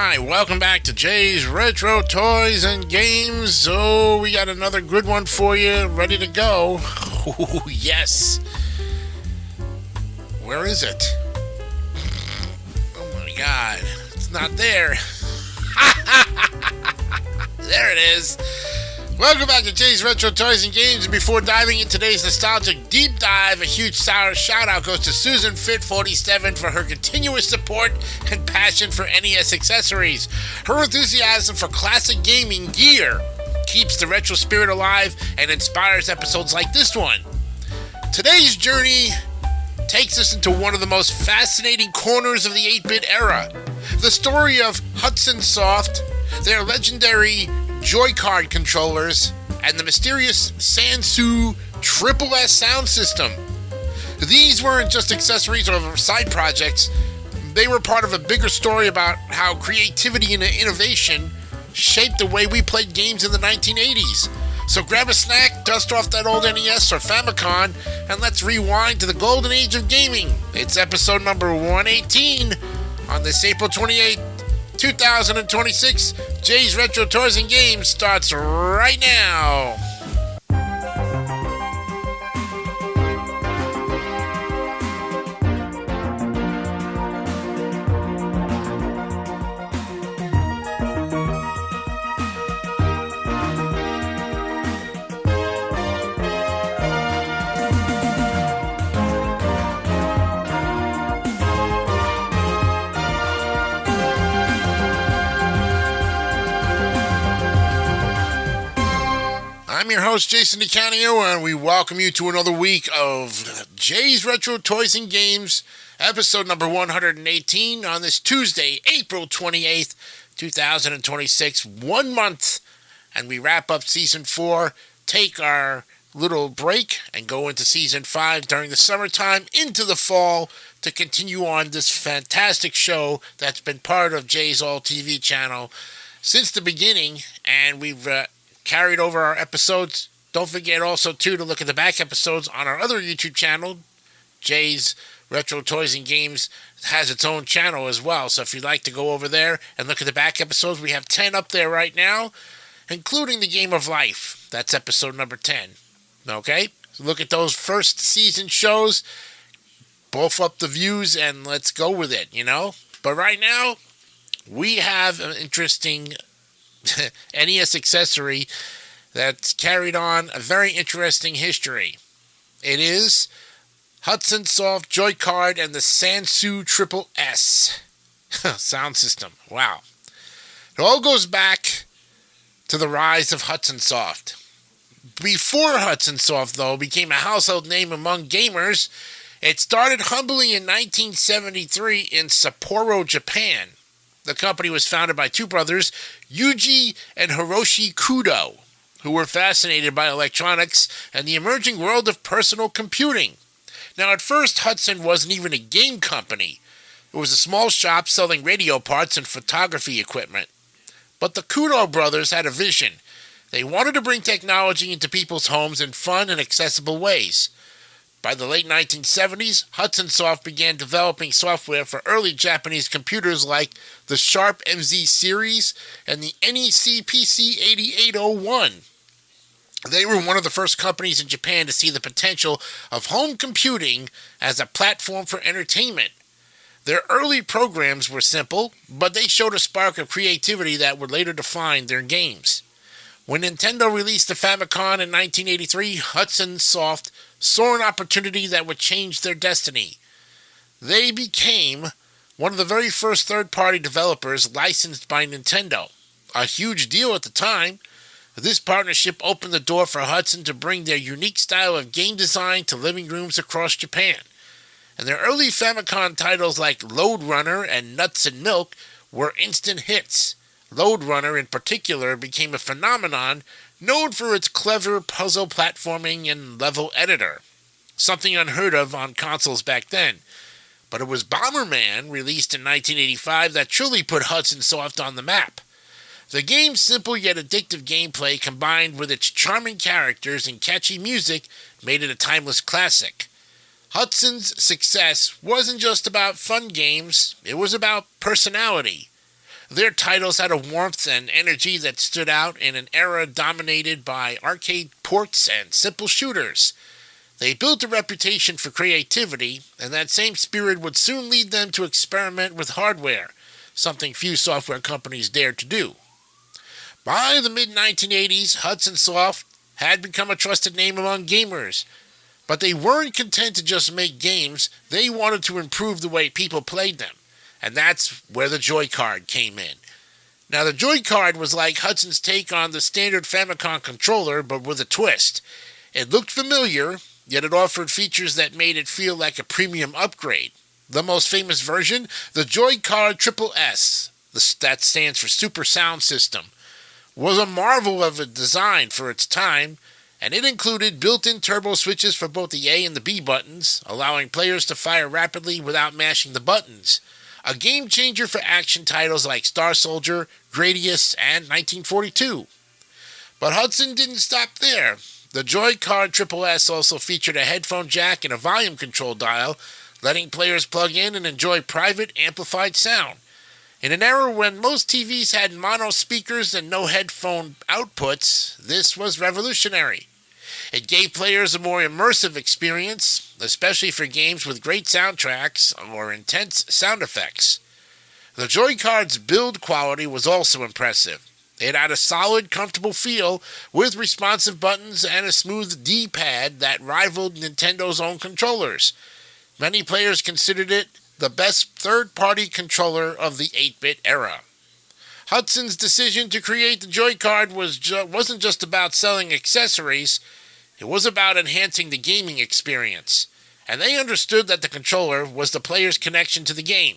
Alright, welcome back to Jay's Retro Toys and Games. So, we got another good one for you, ready to go. Oh, yes. Where is it? Oh my god, it's not there. There it is. Welcome back to Jay's Retro Toys and Games. And before diving into today's nostalgic deep dive, a huge shout out goes to Susan Fit47 for her continuous support and passion for NES accessories. Her enthusiasm for classic gaming gear keeps the retro spirit alive and inspires episodes like this one. Today's journey takes us into one of the most fascinating corners of the 8-bit era. The story of Hudson Soft, their legendary Joycard controllers, and the mysterious Sansui SSS sound system. These weren't just accessories or side projects. They were part of a bigger story about how creativity and innovation shaped the way we played games in the 1980s. So grab a snack, dust off that old NES or Famicom, and let's rewind to the golden age of gaming. It's episode number 118 on this April 28th, 2026. Jay's Retro Toys and Games starts right now. I'm your host, Jason DeCanio, and we welcome you to another week of Jay's Retro Toys and Games, episode number 118 on this Tuesday, April 28th, 2026, 1 month, and we wrap up Season 4, take our little break, and go into Season 5 during the summertime into the fall to continue on this fantastic show that's been part of Jay's All TV channel since the beginning, and we've carried over our episodes. Don't forget also, too, to look at the back episodes on our other YouTube channel. Jay's Retro Toys and Games has its own channel as well. So if you'd like to go over there and look at the back episodes, we have 10 up there right now, including the Game of Life. That's episode number 10. Okay? So look at those first season shows, buff up the views, and let's go with it, you know? But right now, we have an interesting NES accessory that's carried on a very interesting history. It is Hudson Soft Joycard and the Sansui SSS sound system. Wow. It all goes back to the rise of Hudson Soft. Before Hudson Soft, though, became a household name among gamers, it started humbly in 1973 in Sapporo, Japan. The company was founded by two brothers, Yuji and Hiroshi Kudo, who were fascinated by electronics and the emerging world of personal computing. Now, at first, Hudson wasn't even a game company. It was a small shop selling radio parts and photography equipment. But the Kudo brothers had a vision. They wanted to bring technology into people's homes in fun and accessible ways. By the late 1970s, Hudson Soft began developing software for early Japanese computers like the Sharp MZ series and the NEC PC 8801. They were one of the first companies in Japan to see the potential of home computing as a platform for entertainment. Their early programs were simple, but they showed a spark of creativity that would later define their games. When Nintendo released the Famicom in 1983, Hudson Soft saw an opportunity that would change their destiny. They became one of the very first third-party developers licensed by Nintendo. A huge deal at the time. This partnership opened the door for Hudson to bring their unique style of game design to living rooms across Japan. And their early Famicom titles like Lode Runner and Nuts and Milk were instant hits. Lode Runner in particular became a phenomenon known for its clever puzzle platforming and level editor, something unheard of on consoles back then. But it was Bomberman, released in 1985, that truly put Hudson Soft on the map. The game's simple yet addictive gameplay combined with its charming characters and catchy music made it a timeless classic. Hudson's success wasn't just about fun games, it was about personality. Their titles had a warmth and energy that stood out in an era dominated by arcade ports and simple shooters. They built a reputation for creativity, and that same spirit would soon lead them to experiment with hardware, something few software companies dared to do. By the mid-1980s, Hudson Soft had become a trusted name among gamers, but they weren't content to just make games. They wanted to improve the way people played them, and that's where the Joycard came in. Now, the Joycard was like Hudson's take on the standard Famicom controller, but with a twist. It looked familiar, yet it offered features that made it feel like a premium upgrade. The most famous version, the Joycard SSS, that stands for Super Sound System, was a marvel of a design for its time, and it included built-in turbo switches for both the A and the B buttons, allowing players to fire rapidly without mashing the buttons. A game changer for action titles like Star Soldier, Gradius, and 1942. But Hudson didn't stop there. The Joycard SSS also featured a headphone jack and a volume control dial, letting players plug in and enjoy private amplified sound. In an era when most TVs had mono speakers and no headphone outputs, this was revolutionary. It gave players a more immersive experience, especially for games with great soundtracks or intense sound effects. The Joycard's build quality was also impressive. It had a solid, comfortable feel with responsive buttons and a smooth D-pad that rivaled Nintendo's own controllers. Many players considered it the best third-party controller of the 8-bit era. Hudson's decision to create the Joycard wasn't just about selling accessories. It was about enhancing the gaming experience, and they understood that the controller was the player's connection to the game,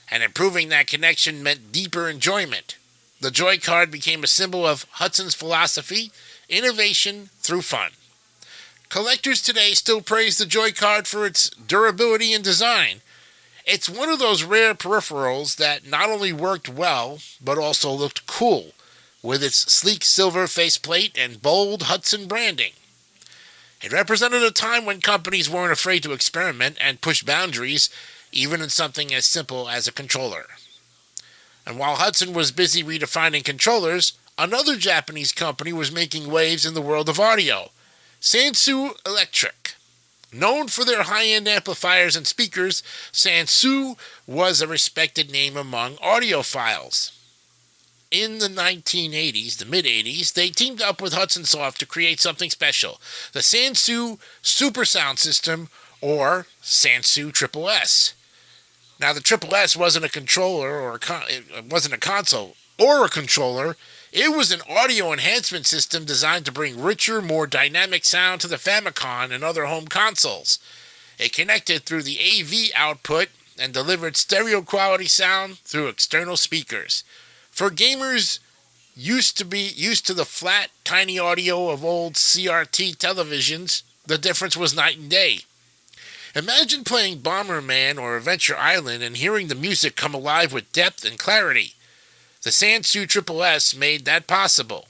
and improving that connection meant deeper enjoyment. The Joycard became a symbol of Hudson's philosophy, innovation through fun. Collectors today still praise the Joycard for its durability and design. It's one of those rare peripherals that not only worked well, but also looked cool, with its sleek silver faceplate and bold Hudson branding. It represented a time when companies weren't afraid to experiment and push boundaries, even in something as simple as a controller. And while Hudson was busy redefining controllers, another Japanese company was making waves in the world of audio, Sansui Electric. Known for their high-end amplifiers and speakers, Sansui was a respected name among audiophiles. In the 1980s, the mid-80s, they teamed up with Hudson Soft to create something special, the Sansui Super Sound System, or Sansui SSS. Now, the SSS wasn't a controller, it wasn't a console or a controller. It was an audio enhancement system designed to bring richer, more dynamic sound to the Famicom and other home consoles. It connected through the AV output and delivered stereo quality sound through external speakers. For gamers used to the flat, tiny audio of old CRT televisions, the difference was night and day. Imagine playing Bomberman or Adventure Island and hearing the music come alive with depth and clarity. The Sansui SSS made that possible.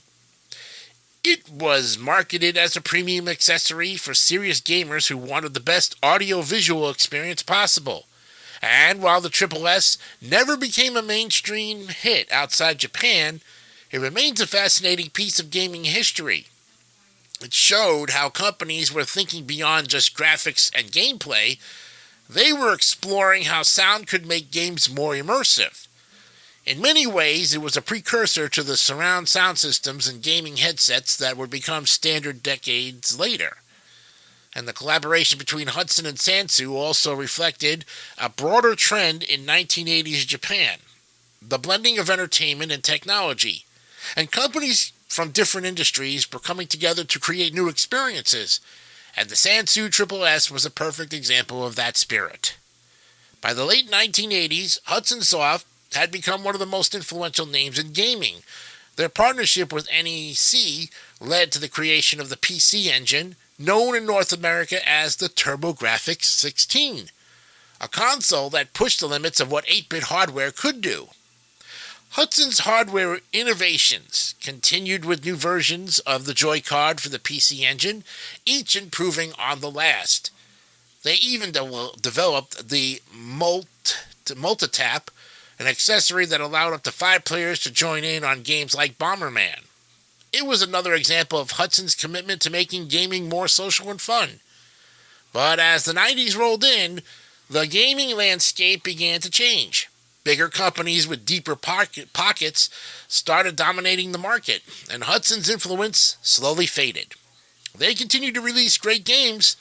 It was marketed as a premium accessory for serious gamers who wanted the best audio-visual experience possible. And while the SSS never became a mainstream hit outside Japan, it remains a fascinating piece of gaming history. It showed how companies were thinking beyond just graphics and gameplay. They were exploring how sound could make games more immersive. In many ways, it was a precursor to the surround sound systems and gaming headsets that would become standard decades later. And the collaboration between Hudson and Sansui also reflected a broader trend in 1980s Japan, the blending of entertainment and technology. And companies from different industries were coming together to create new experiences, and the Sansui SSS was a perfect example of that spirit. By the late 1980s, Hudson Soft had become one of the most influential names in gaming. Their partnership with NEC led to the creation of the PC Engine, known in North America as the TurboGrafx 16, a console that pushed the limits of what 8-bit hardware could do. Hudson's hardware innovations continued with new versions of the Joycard for the PC Engine, each improving on the last. They even developed the multitap, an accessory that allowed up to 5 players to join in on games like Bomberman. It was another example of Hudson's commitment to making gaming more social and fun. But as the 90s rolled in, the gaming landscape began to change. Bigger companies with deeper pockets started dominating the market, and Hudson's influence slowly faded. They continued to release great games,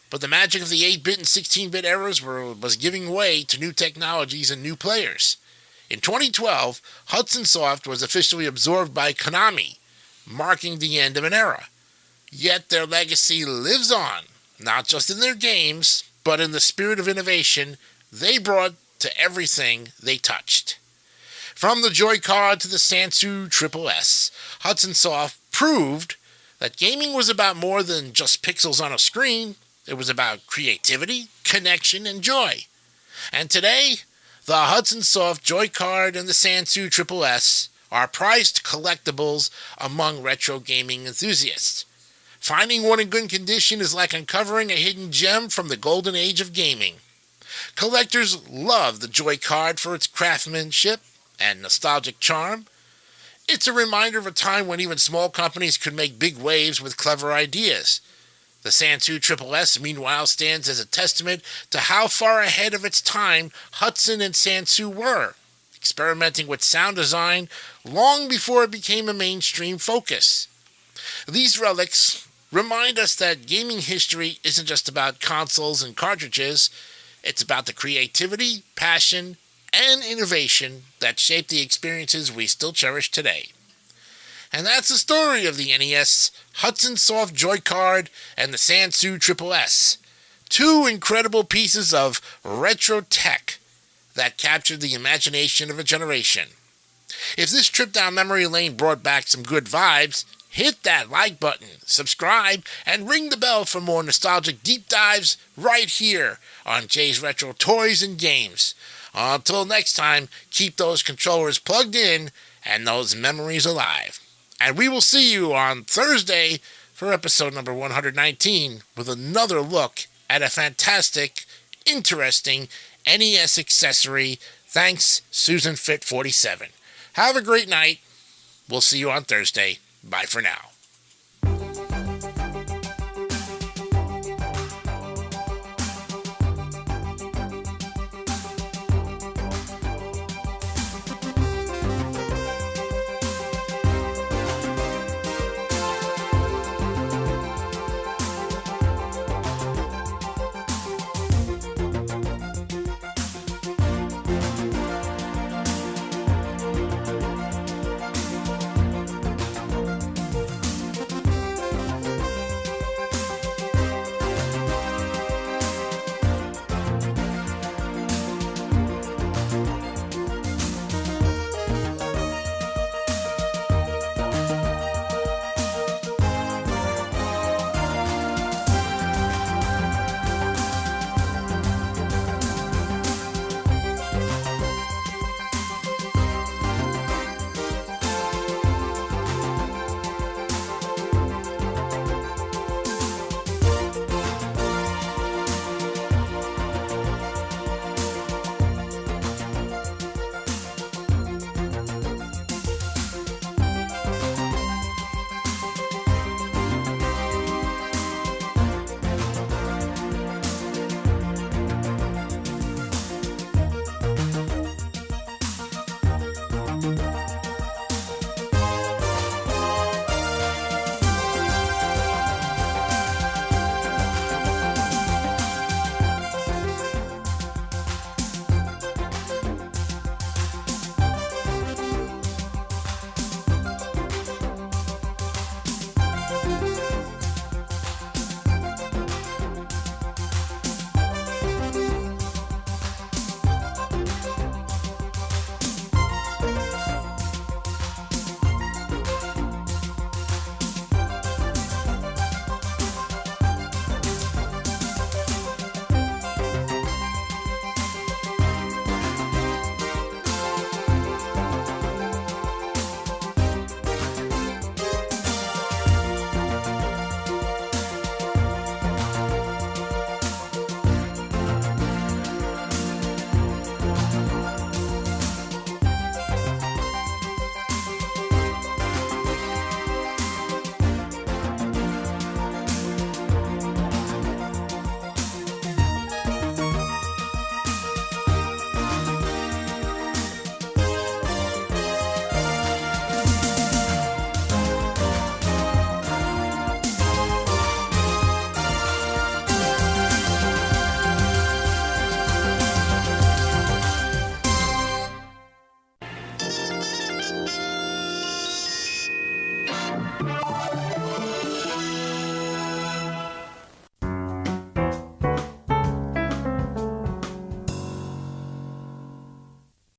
but the magic of the 8-bit and 16-bit eras was giving way to new technologies and new players. In 2012, Hudson Soft was officially absorbed by Konami, marking the end of an era. Yet their legacy lives on, not just in their games, but in the spirit of innovation they brought to everything they touched. From the Joycard to the Sansui SSS, Hudson Soft proved that gaming was about more than just pixels on a screen. It was about creativity, connection, and joy. And today, the Hudson Soft Joycard and the Sansui SSS are prized collectibles among retro gaming enthusiasts. Finding one in good condition is like uncovering a hidden gem from the golden age of gaming. Collectors love the Joycard for its craftsmanship and nostalgic charm. It's a reminder of a time when even small companies could make big waves with clever ideas. The Sansui SSS, meanwhile, stands as a testament to how far ahead of its time Hudson and Sansui were, experimenting with sound design long before it became a mainstream focus. These relics remind us that gaming history isn't just about consoles and cartridges. It's about the creativity, passion, and innovation that shaped the experiences we still cherish today. And that's the story of the NES Hudson Soft Joycard and the Sansui SSS. 2 incredible pieces of retro tech that captured the imagination of a generation. If this trip down memory lane brought back some good vibes, hit that like button, subscribe, and ring the bell for more nostalgic deep dives right here on Jay's Retro Toys and Games. Until next time, keep those controllers plugged in and those memories alive. And we will see you on Thursday for episode number 119 with another look at a fantastic, interesting NES accessory. Thanks, SusanFit47. Have a great night. We'll see you on Thursday. Bye for now.